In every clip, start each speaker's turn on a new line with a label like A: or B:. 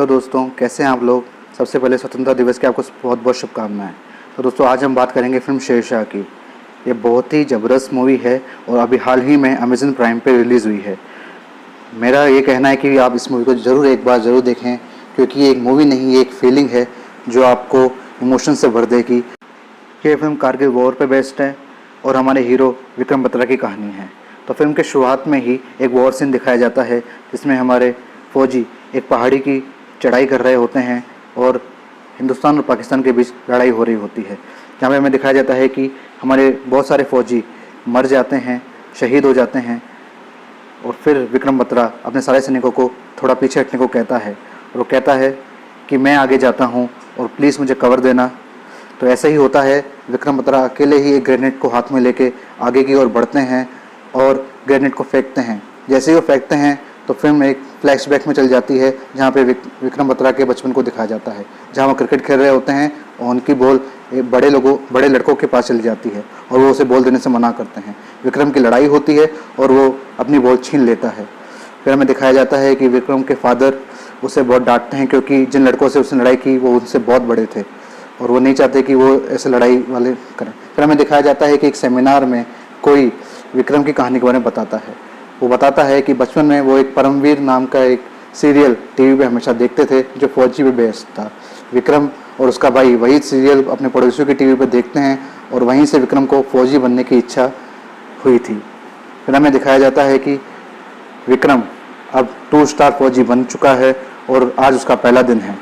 A: Hello दोस्तों, कैसे हैं आप लोग। सबसे पहले स्वतंत्रता दिवस की आपको बहुत बहुत शुभकामनाएं। तो दोस्तों, आज हम बात करेंगे फिल्म शेरशाह की। ये बहुत ही ज़बरदस्त मूवी है और अभी हाल ही में अमेज़न प्राइम पे रिलीज़ हुई है। मेरा ये कहना है कि आप इस मूवी को ज़रूर एक बार ज़रूर देखें, क्योंकि ये एक मूवी नहीं, ये एक फीलिंग है जो आपको इमोशन से भर देगी। ये फिल्म कारगिल वॉर पे बेस्ड है और हमारे हीरो विक्रम बत्रा की कहानी है। तो फिल्म के शुरुआत में ही एक वॉर सीन दिखाया जाता है, जिसमें हमारे फ़ौजी एक पहाड़ी की चढ़ाई कर रहे होते हैं और हिंदुस्तान और पाकिस्तान के बीच लड़ाई हो रही होती है। जहाँ पे हमें दिखाया जाता है कि हमारे बहुत सारे फ़ौजी मर जाते हैं, शहीद हो जाते हैं, और फिर विक्रम बत्रा अपने सारे सैनिकों को थोड़ा पीछे हटने को कहता है और वो कहता है कि मैं आगे जाता हूँ और प्लीज़ मुझे कवर देना। तो ऐसा ही होता है, विक्रम बत्रा अकेले ही एक ग्रेनेड को हाथ में लेके आगे की ओर बढ़ते हैं और ग्रेनेड को फेंकते हैं। जैसे ही वो फेंकते हैं तो फिल्म एक फ्लैशबैक में चल जाती है, जहाँ पे विक्रम बत्रा के बचपन को दिखाया जाता है, जहाँ वो क्रिकेट खेल रहे होते हैं और उनकी बॉल बड़े लड़कों के पास चली जाती है और वो उसे बॉल देने से मना करते हैं। विक्रम की लड़ाई होती है और वो अपनी बॉल छीन लेता है। फिर हमें दिखाया जाता है कि विक्रम के फादर उसे बहुत डांटते हैं, क्योंकि जिन लड़कों से उसने लड़ाई की वो उनसे बहुत बड़े थे और वो नहीं चाहते कि वो ऐसे लड़ाई वाले करें। फिर हमें दिखाया जाता है कि एक सेमिनार में कोई विक्रम की कहानी के बारे में बताता है। वो बताता है कि बचपन में वो एक परमवीर नाम का एक सीरियल टीवी पे हमेशा देखते थे, जो फौजी पे बेस्ड था। विक्रम और उसका भाई वही सीरियल अपने पड़ोसियों की टीवी पे देखते हैं और वहीं से विक्रम को फौजी बनने की इच्छा हुई थी। फिर हमें दिखाया जाता है कि विक्रम अब 2 स्टार फौजी बन चुका है और आज उसका पहला दिन है।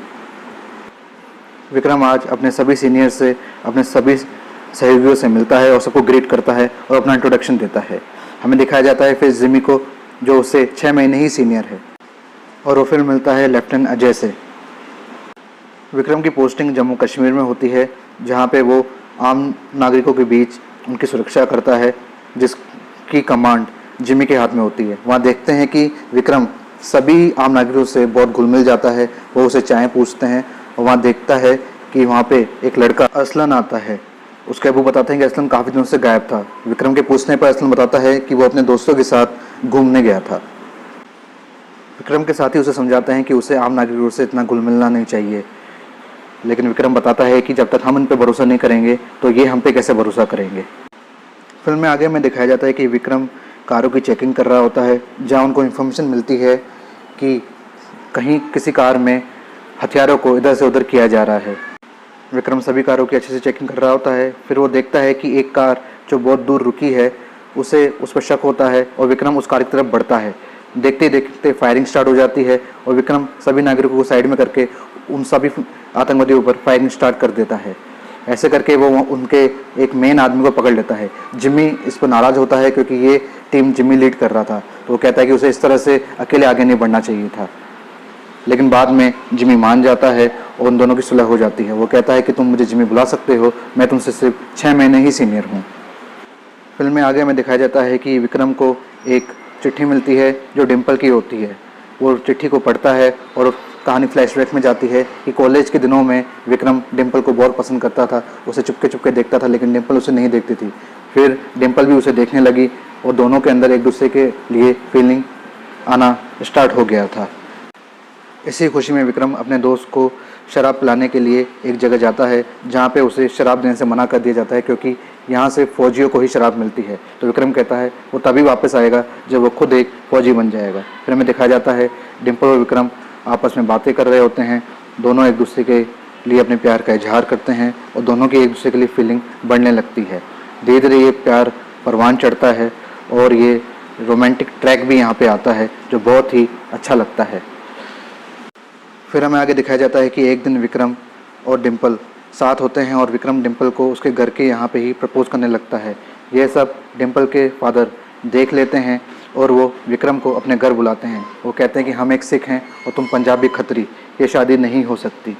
A: विक्रम आज अपने सभी सीनियर से, अपने सभी सहयोगियों से मिलता है और सबको ग्रीट करता है और अपना इंट्रोडक्शन देता है। हमें दिखाया जाता है फिर जिमी को, जो उससे 6 महीने ही सीनियर है, और वो फिर मिलता है लेफ्टिनेंट अजय से। विक्रम की पोस्टिंग जम्मू कश्मीर में होती है, जहाँ पे वो आम नागरिकों के बीच उनकी सुरक्षा करता है, जिसकी कमांड जिमी के हाथ में होती है। वहाँ देखते हैं कि विक्रम सभी आम नागरिकों से बहुत घुल मिल जाता है। वो उसे चाय पूछते हैं और वहाँ देखता है कि वहाँ पे एक लड़का असलन आता है। उसके अबू बताते हैं कि असलन काफ़ी दिनों से गायब था। विक्रम के पूछने पर असलन बताता है कि वो अपने दोस्तों के साथ घूमने गया था। विक्रम के साथी उसे समझाते हैं कि उसे आम नागरिकों से इतना घुल मिलना नहीं चाहिए, लेकिन विक्रम बताता है कि जब तक हम इन पर भरोसा नहीं करेंगे तो ये हम पे कैसे भरोसा करेंगे। फिल्म में आगे में दिखाया जाता है कि विक्रम कारों की चेकिंग कर रहा होता है, जहाँ उनको इन्फॉर्मेशन मिलती है कि कहीं किसी कार में हथियारों को इधर से उधर किया जा रहा है। विक्रम सभी कारों की अच्छे से चेकिंग कर रहा होता है। फिर वो देखता है कि एक कार जो बहुत दूर रुकी है, उसे उस पर शक होता है और विक्रम उस कार की तरफ बढ़ता है। देखते ही देखते फायरिंग स्टार्ट हो जाती है और विक्रम सभी नागरिकों को साइड में करके उन सभी आतंकवादियों पर फायरिंग स्टार्ट कर देता है। ऐसे करके वो उनके एक मेन आदमी को पकड़ लेता है। जिमी इस पर नाराज़ होता है, क्योंकि ये टीम जिमी लीड कर रहा था, तो वो कहता है कि उसे इस तरह से अकेले आगे नहीं बढ़ना चाहिए था। लेकिन बाद में जिमी मान जाता है और उन दोनों की सुलह हो जाती है। वो कहता है कि तुम मुझे जिमी बुला सकते हो, मैं तुमसे सिर्फ 6 महीने ही सीनियर हूँ। फिल्म में आगे में दिखाया जाता है कि विक्रम को एक चिट्ठी मिलती है जो डिम्पल की होती है। वो चिट्ठी को पढ़ता है और कहानी फ्लैशबैक में जाती है कि कॉलेज के दिनों में विक्रम डिम्पल को बहुत पसंद करता था, उसे चुपके चुपके देखता था, लेकिन डिम्पल उसे नहीं देखती थी। फिर डिम्पल भी उसे देखने लगी और दोनों के अंदर एक दूसरे के लिए फीलिंग आना स्टार्ट हो गया था। इसी खुशी में विक्रम अपने दोस्त को शराब पिलाने के लिए एक जगह जाता है, जहाँ पे उसे शराब देने से मना कर दिया जाता है, क्योंकि यहाँ से फ़ौजियों को ही शराब मिलती है। तो विक्रम कहता है वो तभी वापस आएगा जब वो खुद एक फ़ौजी बन जाएगा। फिर हमें दिखाया जाता है डिम्पल और विक्रम आपस में बातें कर रहे होते हैं। दोनों एक दूसरे के लिए अपने प्यार का इजहार करते हैं और दोनों की एक दूसरे के लिए फीलिंग बढ़ने लगती है। धीरे धीरे ये प्यार परवान चढ़ता है और ये रोमांटिक ट्रैक भी यहाँ पे आता है, जो बहुत ही अच्छा लगता है। फिर हमें आगे दिखाया जाता है कि एक दिन विक्रम और डिम्पल साथ होते हैं और विक्रम डिम्पल को उसके घर के यहाँ पे ही प्रपोज करने लगता है। यह सब डिम्पल के फादर देख लेते हैं और वो विक्रम को अपने घर बुलाते हैं। वो कहते हैं कि हम एक सिख हैं और तुम पंजाबी खत्री, ये शादी नहीं हो सकती।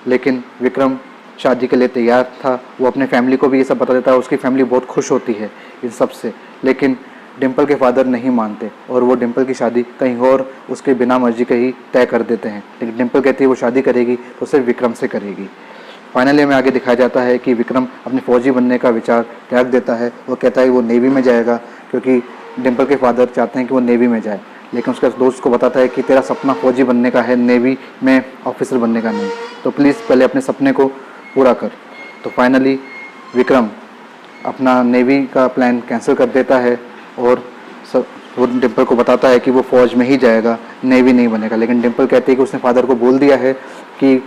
A: लेकिन विक्रम शादी के लिए तैयार था। वो अपने फैमिली को भी ये सब बता देता है। उसकी फैमिली बहुत खुश होती है इन सब से, लेकिन डिम्पल के फादर नहीं मानते और वो डिम्पल की शादी कहीं और उसके बिना मर्जी के ही तय कर देते हैं। लेकिन डिम्पल कहती है वो शादी करेगी तो सिर्फ विक्रम से करेगी। फाइनली हमें आगे दिखाया जाता है कि विक्रम अपने फ़ौजी बनने का विचार त्याग देता है। वो कहता है वो नेवी में जाएगा, क्योंकि डिम्पल के फादर चाहते हैं कि वो नेवी में जाए, लेकिन उसका दोस्त को बताता है कि तेरा सपना फौजी बनने का है, नेवी में ऑफिसर बनने का नहीं, तो प्लीज़ पहले अपने सपने को पूरा कर। तो फाइनली विक्रम अपना नेवी का प्लान कैंसिल कर देता है और वो डिम्पल को बताता है कि वो फ़ौज में ही जाएगा, नेवी नहीं बनेगा। लेकिन डिम्पल कहती है कि उसने फादर को बोल दिया है कि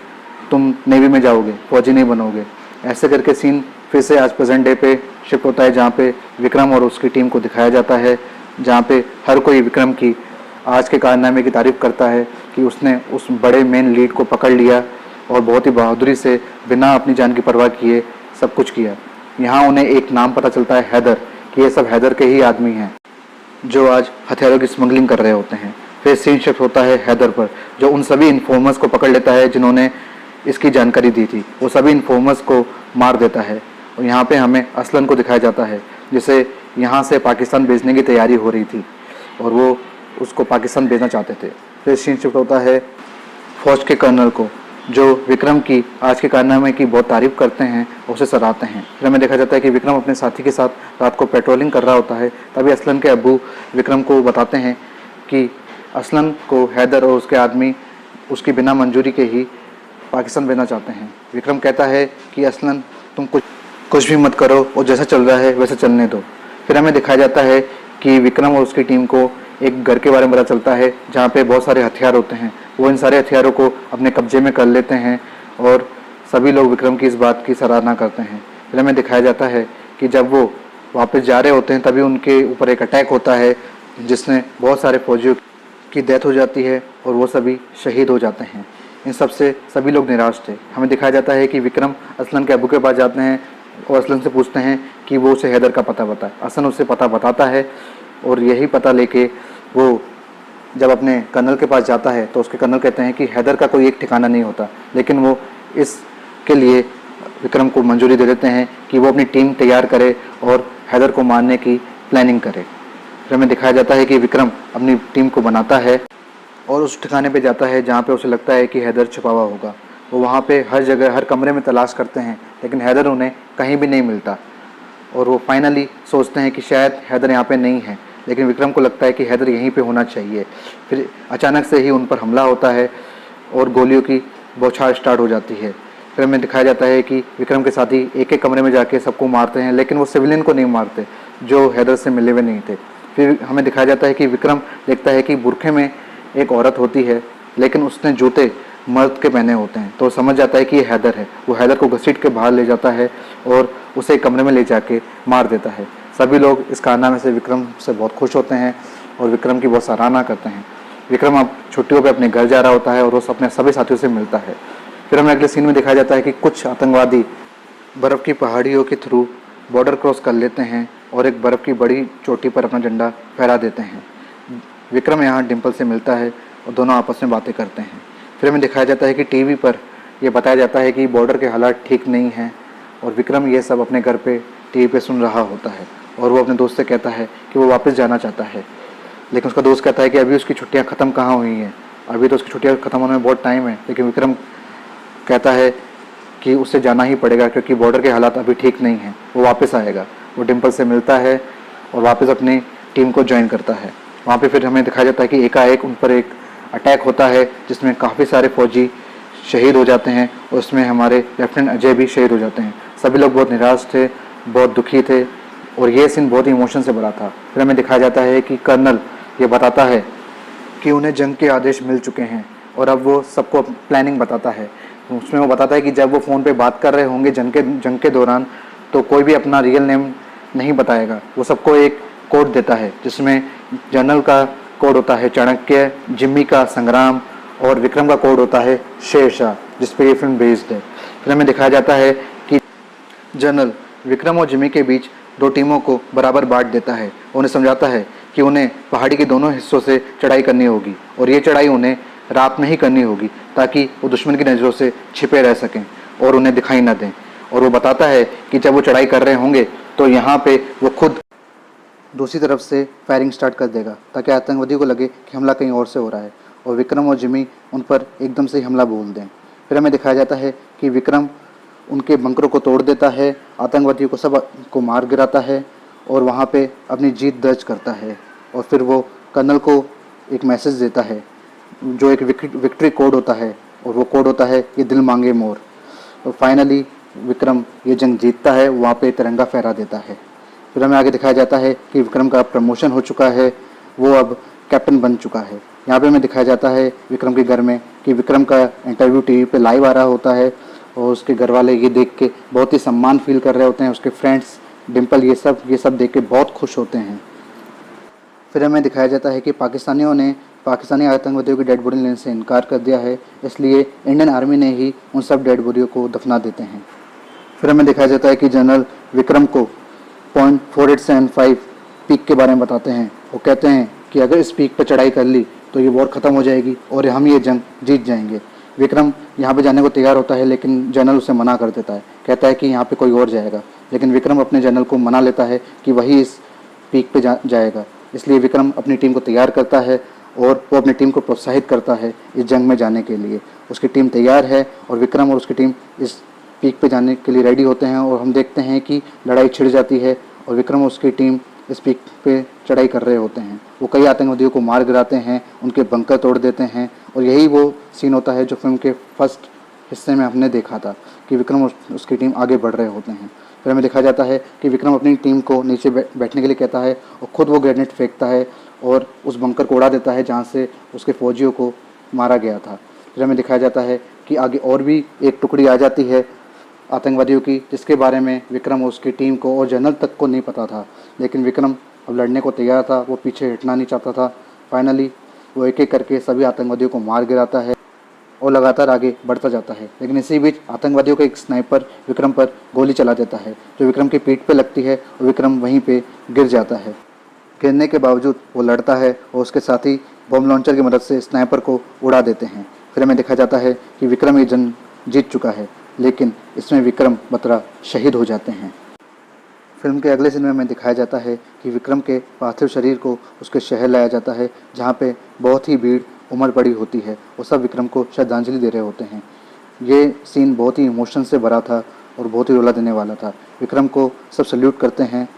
A: तुम नेवी में जाओगे, फौजी नहीं बनोगे। ऐसे करके सीन फिर से आज प्रेजेंट डे पे शिफ्ट होता है, जहाँ पे विक्रम और उसकी टीम को दिखाया जाता है, जहाँ पे हर कोई विक्रम की आज के कारनामे की तारीफ करता है कि उसने उस बड़े मेन लीड को पकड़ लिया और बहुत ही बहादुरी से बिना अपनी जान की परवाह किए सब कुछ किया। यहाँ उन्हें एक नाम पता चलता है, हैदर, कि ये सब हैदर के ही आदमी हैं जो आज हथियारों की स्मगलिंग कर रहे होते हैं। फिर सीन शिफ्ट होता है हैदर पर, जो उन सभी इन्फॉर्मर्स को पकड़ लेता है जिन्होंने इसकी जानकारी दी थी। वो सभी इन्फॉर्मर्स को मार देता है और यहाँ पे हमें असलन को दिखाया जाता है, जिसे यहाँ से पाकिस्तान भेजने की तैयारी हो रही थी और वो उसको पाकिस्तान भेजना चाहते थे। फिर सीन शिफ्ट होता है फौज के कर्नल को, जो विक्रम की आज के कारनामे की बहुत तारीफ करते हैं और उसे सराहते हैं। फिर हमें देखा जाता है कि विक्रम अपने साथी के साथ रात को पेट्रोलिंग कर रहा होता है। तभी असलन के अब्बू विक्रम को बताते हैं कि असलन को हैदर और उसके आदमी उसकी बिना मंजूरी के ही पाकिस्तान भेजना चाहते हैं। विक्रम कहता है कि असलन तुम कुछ भी मत करो और जैसा चल रहा है वैसे चलने दो। फिर हमें दिखाया जाता है कि विक्रम और उसकी टीम को एक घर के बारे में पता चलता है, जहाँ पे बहुत सारे हथियार होते हैं। वो इन सारे हथियारों को अपने कब्जे में कर लेते हैं और सभी लोग विक्रम की इस बात की सराहना करते हैं। फिर हमें दिखाया जाता है कि जब वो वापस जा रहे होते हैं तभी उनके ऊपर एक अटैक होता है, जिसमें बहुत सारे फौजियों की डेथ हो जाती है और वो सभी शहीद हो जाते हैं। इन सब से सभी लोग निराश थे। हमें दिखाया जाता है कि विक्रम असलन के अबू के पास जाते हैं और असलन से पूछते हैं कि वो उसे हैदर का पता बताए। असलन उसे पता बताता है और यही पता लेके वो जब अपने कर्नल के पास जाता है तो उसके कर्नल कहते हैं कि हैदर का कोई एक ठिकाना नहीं होता, लेकिन वो इसके लिए विक्रम को मंजूरी दे देते हैं कि वो अपनी टीम तैयार करे और हैदर को मारने की प्लानिंग करे। फिर हमें दिखाया जाता है कि विक्रम अपनी टीम को बनाता है और उस ठिकाने पे जाता है जहाँ पे उसे लगता है कि हैदर छुपा हुआ होगा। वो वहाँ पे हर जगह हर कमरे में तलाश करते हैं, लेकिन हैदर उन्हें कहीं भी नहीं मिलता और वो फाइनली सोचते हैं कि शायद हैदर यहाँ पे नहीं है, लेकिन विक्रम को लगता है कि हैदर यहीं पे होना चाहिए। फिर अचानक से ही उन पर हमला होता है और गोलियों की बौछार स्टार्ट हो जाती है। फिर हमें दिखाया जाता है कि विक्रम के साथी एक एक कमरे में जाके सबको मारते हैं, लेकिन वो सिविलियन को नहीं मारते जो हैदर से मिले हुए नहीं थे। फिर हमें दिखाया जाता है कि विक्रम देखता है कि बुरखे में एक औरत होती है, लेकिन उसने जूते मर्द के पहने होते हैं, तो समझ जाता है कि ये हैदर है। वो हैदर को घसीट के बाहर ले जाता है और उसे एक कमरे में ले जाके मार देता है। सभी लोग इस कारनामे से विक्रम से बहुत खुश होते हैं और विक्रम की बहुत सराहना करते हैं। विक्रम अब छुट्टियों पे अपने घर जा रहा होता है और वो अपने सभी साथियों से मिलता है। फिर हमें अगले सीन में दिखाया जाता है कि कुछ आतंकवादी बर्फ़ की पहाड़ियों के थ्रू बॉर्डर क्रॉस कर लेते हैं और एक बर्फ़ की बड़ी चोटी पर अपना झंडा फहरा देते हैं। विक्रम यहाँ डिम्पल से मिलता है और दोनों आपस में बातें करते हैं। फिर हमें दिखाया जाता है कि टीवी पर यह बताया जाता है कि बॉर्डर के हालात ठीक नहीं हैं और विक्रम ये सब अपने घर पे टीवी पे सुन रहा होता है और वो अपने दोस्त से कहता है कि वो वापस जाना चाहता है, लेकिन उसका दोस्त कहता है कि अभी उसकी छुट्टियां ख़त्म कहाँ हुई हैं, अभी तो उसकी छुट्टियां ख़त्म होने में बहुत टाइम है। लेकिन विक्रम कहता है कि उसे जाना ही पड़ेगा क्योंकि बॉर्डर के हालात अभी ठीक नहीं हैं, वो वापस आएगा। वो डिम्पल से मिलता है और वापस अपनी टीम को ज्वाइन करता है। वहाँ पर फिर हमें दिखाया जाता है कि एकाएक उन पर एक अटैक होता है जिसमें काफ़ी सारे फौजी शहीद हो जाते हैं और उसमें हमारे लेफ्टिनेंट अजय भी शहीद हो जाते हैं। सभी लोग बहुत निराश थे, बहुत दुखी थे और ये सीन बहुत ही इमोशन से भरा था। फिर हमें दिखाया जाता है कि कर्नल ये बताता है कि उन्हें जंग के आदेश मिल चुके हैं और अब वो सबको प्लानिंग बताता है। उसमें वो बताता है कि जब वो फ़ोन पे बात कर रहे होंगे जंग के दौरान तो कोई भी अपना रियल नेम नहीं बताएगा। वो सबको एक कोड देता है जिसमें जनरल का कोड होता है चाणक्य, जिम्मी का संग्राम और विक्रम का कोड होता है शेरशाह, जिस पर ये फिल्म बेस्ड है। फिर हमें दिखाया जाता है कि जनरल विक्रम और जिम्मी के बीच दो टीमों को बराबर बांट देता है। उन्हें समझाता है कि उन्हें पहाड़ी के दोनों हिस्सों से चढ़ाई करनी होगी और ये चढ़ाई उन्हें रात में ही करनी होगी ताकि वो दुश्मन की नज़रों से छिपे रह सकें और उन्हें दिखाई ना दें। और वो बताता है कि जब वो चढ़ाई कर रहे होंगे तो यहाँ पे वो खुद दूसरी तरफ से फायरिंग स्टार्ट कर देगा ताकि आतंकवादी को लगे कि हमला कहीं और से हो रहा है और विक्रम और जिम्मी उन पर एकदम से हमला बोल दें। फिर हमें दिखाया जाता है कि विक्रम उनके बंकरों को तोड़ देता है, आतंकवादियों को सब को मार गिराता है और वहाँ पे अपनी जीत दर्ज करता है। और फिर वो कर्नल को एक मैसेज देता है जो एक विक्ट्री कोड होता है, और वो कोड होता है ये दिल मांगे मोर। और फाइनली विक्रम ये जंग जीतता है, वहाँ पे तिरंगा फहरा देता है। फिर हमें आगे दिखाया जाता है कि विक्रम का प्रमोशन हो चुका है, वो अब कैप्टन बन चुका है। यहाँ पे हमें दिखाया जाता है विक्रम के घर में कि विक्रम का इंटरव्यू टीवी पे लाइव आ रहा होता है, और उसके घर वाले ये देख के बहुत ही सम्मान फील कर रहे होते हैं। उसके फ्रेंड्स डिम्पल ये सब देख के बहुत खुश होते हैं। फिर हमें दिखाया जाता है कि पाकिस्तानियों ने पाकिस्तानी आतंकवादियों की डेड बॉडी लेने से इनकार कर दिया है, इसलिए इंडियन आर्मी ने ही उन सब डेड बॉडियों को दफना देते हैं। फिर हमें दिखाया जाता है कि जनरल विक्रम को .4875 पीक के बारे में बताते हैं। वो कहते हैं कि अगर इस पीक पर चढ़ाई कर ली तो ये वॉर ख़त्म हो जाएगी और हम ये जंग जीत जाएंगे। विक्रम यहाँ पे जाने को तैयार होता है, लेकिन जनरल उसे मना कर देता है, कहता है कि यहाँ पे कोई और जाएगा। लेकिन विक्रम अपने जनरल को मना लेता है कि वही इस पीक पे जाएगा। इसलिए विक्रम अपनी टीम को तैयार करता है और वो अपनी टीम को प्रोत्साहित करता है इस जंग में जाने के लिए। उसकी टीम तैयार है और विक्रम और उसकी टीम इस पीक पे जाने के लिए रेडी होते हैं, और हम देखते हैं कि लड़ाई छिड़ जाती है और विक्रम और उसकी टीम इस पीक पे चढ़ाई कर रहे होते हैं। वो कई आतंकवादियों को मार गिराते हैं, उनके बंकर तोड़ देते हैं, और यही वो सीन होता है जो फिल्म के फर्स्ट हिस्से में हमने देखा था कि विक्रम और उसकी टीम आगे बढ़ रहे होते हैं। फिर हमें दिखाया जाता है कि विक्रम अपनी टीम को नीचे बैठने के लिए कहता है और ख़ुद वो ग्रेनेड फेंकता है और उस बंकर को उड़ा देता है जहाँ से उसके फौजियों को मारा गया था। फिर हमें दिखाया जाता है कि आगे और भी एक टुकड़ी आ जाती है आतंकवादियों की, जिसके बारे में विक्रम और उसकी टीम को और जनरल तक को नहीं पता था। लेकिन विक्रम अब लड़ने को तैयार था, वो पीछे हटना नहीं चाहता था। फाइनली वो एक एक करके सभी आतंकवादियों को मार गिराता है और लगातार आगे बढ़ता जाता है। लेकिन इसी बीच आतंकवादियों का एक स्नाइपर विक्रम पर गोली चला देता है, जो विक्रम की पीठ पे लगती है और विक्रम वहीं पे गिर जाता है। गिरने के बावजूद वो लड़ता है और उसके साथी बम लॉन्चर की मदद से स्नाइपर को उड़ा देते हैं। फिर हमें दिखाया जाता है कि विक्रम ये जंग जीत चुका है, लेकिन इसमें विक्रम बत्रा शहीद हो जाते हैं। फिल्म के अगले सीन में हमें दिखाया जाता है कि विक्रम के पार्थिव शरीर को उसके शहर लाया जाता है, जहाँ पे बहुत ही भीड़ उमड़ पड़ी होती है और सब विक्रम को श्रद्धांजलि दे रहे होते हैं। ये सीन बहुत ही इमोशन से भरा था और बहुत ही रुला देने वाला था। विक्रम को सब सल्यूट करते हैं।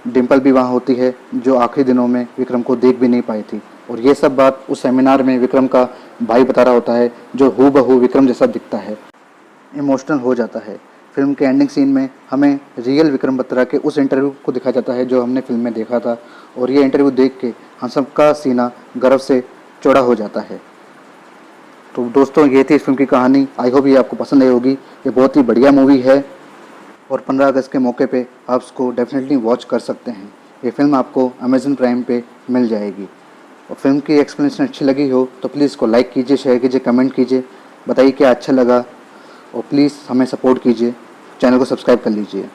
A: डिम्पल भी वहाँ होती है, जो आखिरी दिनों में विक्रम को देख भी नहीं पाई थी, और ये सब बात उस सेमिनार में विक्रम का भाई बता रहा होता है, जो हूबहू विक्रम जैसा दिखता है। इमोशनल हो जाता है। फिल्म के एंडिंग सीन में हमें रियल विक्रम बत्रा के उस इंटरव्यू को दिखाया जाता है जो हमने फिल्म में देखा था, और ये इंटरव्यू देख के हम सबका सीना गर्व से चौड़ा हो जाता है। तो दोस्तों, ये थी इस फिल्म की कहानी। आई होप ये आपको पसंद आई होगी। ये बहुत ही बढ़िया मूवी है और 15 अगस्त के मौके पे आप इसको डेफिनेटली वॉच कर सकते हैं। ये फिल्म आपको अमेज़न प्राइम पे मिल जाएगी। और फिल्म की एक्सप्लेनेशन अच्छी लगी हो तो प्लीज़ इसको लाइक कीजिए, शेयर कीजिए, कमेंट कीजिए, बताइए क्या अच्छा लगा, और प्लीज़ हमें सपोर्ट कीजिए, चैनल को सब्सक्राइब कर लीजिए।